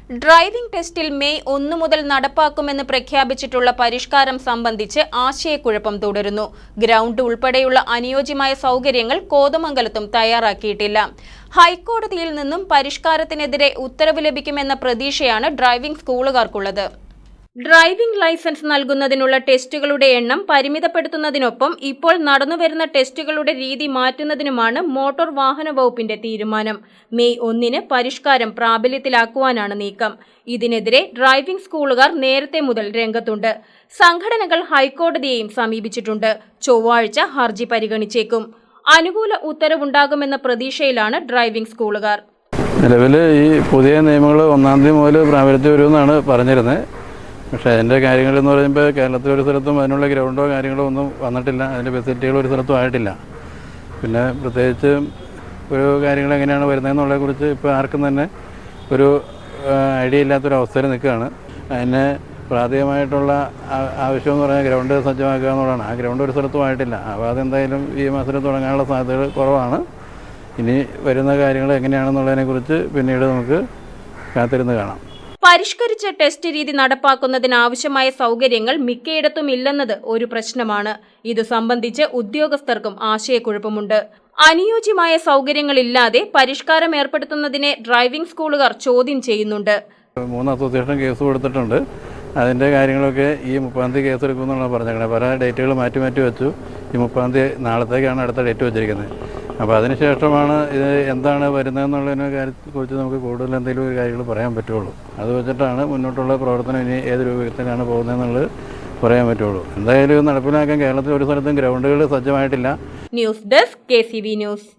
Driving ടെസ്റ്റിൽ May 1 മുതൽ നടപ്പാക്കുമെന്ന് പ്രഖ്യാപിച്ചിട്ടുള്ള പരിഷ്കാരം സംബന്ധിച്ച് ആശയക്കുഴപ്പം തുടരുന്നു. ഗ്രൗണ്ട് ഉൾപ്പെടെയുള്ള അനുയോജ്യമായ സൗകര്യങ്ങൾ കോതമംഗലത്തും തയ്യാറാക്കിയിട്ടില്ല. ഹൈക്കോടതിയിൽ നിന്നും പരിഷ്കാരത്തിനെതിരെ ഉത്തരവ് ലഭിക്കുമെന്ന പ്രതീക്ഷയാണ് ഡ്രൈവിംഗ് സ്കൂളുകാർക്കുള്ളത്. ഡ്രൈവിംഗ് ലൈസൻസ് നൽകുന്നതിനുള്ള ടെസ്റ്റുകളുടെ എണ്ണം പരിമിതപ്പെടുത്തുന്നതിനൊപ്പം ഇപ്പോൾ നടന്നുവരുന്ന ടെസ്റ്റുകളുടെ രീതി മാറ്റുന്നതിനുമാണ് മോട്ടോർ വാഹന വകുപ്പിന്റെ തീരുമാനം. മെയ് 1 പരിഷ്കാരം പ്രാബല്യത്തിലാക്കുവാനാണ് നീക്കം. ഇതിനെതിരെ ഡ്രൈവിംഗ് സ്കൂളുകാർ നേരത്തെ മുതൽ രംഗത്തുണ്ട്. സംഘടനകൾ ഹൈക്കോടതിയെയും സമീപിച്ചിട്ടുണ്ട്. ചൊവ്വാഴ്ച ഹർജി പരിഗണിച്ചേക്കും. അനുകൂല ഉത്തരവുണ്ടാകുമെന്ന പ്രതീക്ഷയിലാണ് ഡ്രൈവിംഗ് സ്കൂളുകാർ. നിലവിൽ ഈ പുതിയ നിയമങ്ങൾ 1-ാം തീയതി മുതൽ പ്രാബല്യത്തിൽ വരുമെന്നാണ് പറഞ്ഞിരുന്നത്. പക്ഷേ അതിൻ്റെ കാര്യങ്ങളെന്ന് പറയുമ്പോൾ കേരളത്തിൽ ഒരു സ്ഥലത്തും അതിനുള്ള ഗ്രൗണ്ടോ കാര്യങ്ങളോ ഒന്നും വന്നിട്ടില്ല. അതിൻ്റെ ഫെസിലിറ്റികൾ ഒരു സ്ഥലത്തും ആയിട്ടില്ല. പിന്നെ പ്രത്യേകിച്ച് ഒരു കാര്യങ്ങൾ എങ്ങനെയാണ് വരുന്നതെന്നുള്ളതിനെക്കുറിച്ച് ഇപ്പോൾ ആർക്കും തന്നെ ഒരു ഐഡിയ ഇല്ലാത്തൊരവസ്ഥയിൽ നിൽക്കുകയാണ്. അതിന് പ്രാഥമികമായിട്ടുള്ള ആവശ്യമെന്ന് പറഞ്ഞാൽ ഗ്രൗണ്ട് സജ്ജമാക്കുക എന്നുള്ളതാണ്. ആ ഗ്രൗണ്ട് ഒരു സ്ഥലത്തും ആയിട്ടില്ല. അപ്പോൾ അതെന്തായാലും ഈ മാസത്തിൽ തുടങ്ങാനുള്ള സാധ്യതകൾ കുറവാണ്. ഇനി വരുന്ന കാര്യങ്ങൾ എങ്ങനെയാണെന്നുള്ളതിനെക്കുറിച്ച് പിന്നീട് നമുക്ക് കാത്തിരുന്ന് കാണാം. പരിഷ്കരിച്ച ടെസ്റ്റ് രീതി നടപ്പാക്കുന്നതിനാവശ്യമായ സൗകര്യങ്ങൾ മിക്കയിടത്തും ഇല്ലെന്നത് ഒരു പ്രശ്നമാണ്. ഇത് സംബന്ധിച്ച് ഉദ്യോഗസ്ഥർക്കും ആശയക്കുഴപ്പമുണ്ട്. അനുയോജ്യമായ സൗകര്യങ്ങളില്ലാതെ പരിഷ്കാരം ഏർപ്പെടുത്തുന്നതിനെ ഡ്രൈവിംഗ് സ്കൂളുകാർ ചോദ്യം ചെയ്യുന്നുണ്ട്. 3 അസോസിയേഷൻ കേസ് കൊടുത്തിട്ടുണ്ട്. അതിൻ്റെ കാര്യങ്ങളൊക്കെ ഈ 30-ാം തീയതി കേസ് എടുക്കുമെന്നാണ് പറഞ്ഞേക്കുന്നത്. പല ഡേറ്റുകൾ മാറ്റി വെച്ചു. ഈ 30-ാം തീയതി നാളത്തേക്കാണ് അടുത്ത ഡേറ്റ് വെച്ചിരിക്കുന്നത്. അപ്പോൾ അതിനുശേഷമാണ് ഇത് എന്താണ് വരുന്നതെന്നുള്ളതിനെ കാര്യത്തെക്കുറിച്ച് നമുക്ക് കൂടുതൽ എന്തെങ്കിലും ഒരു കാര്യങ്ങൾ പറയാൻ പറ്റുള്ളൂ. അത് വെച്ചിട്ടാണ് മുന്നോട്ടുള്ള പ്രവർത്തനം ഇനി ഏത് രൂപത്തിലാണ് പോകുന്നതെന്നുള്ളത് പറയാൻ പറ്റുള്ളൂ. എന്തായാലും നടപ്പിലാക്കാൻ കേരളത്തിൽ ഒരു സ്ഥലത്തും ഗ്രൗണ്ടുകൾ സജ്ജമായിട്ടില്ല. News desk KCV news.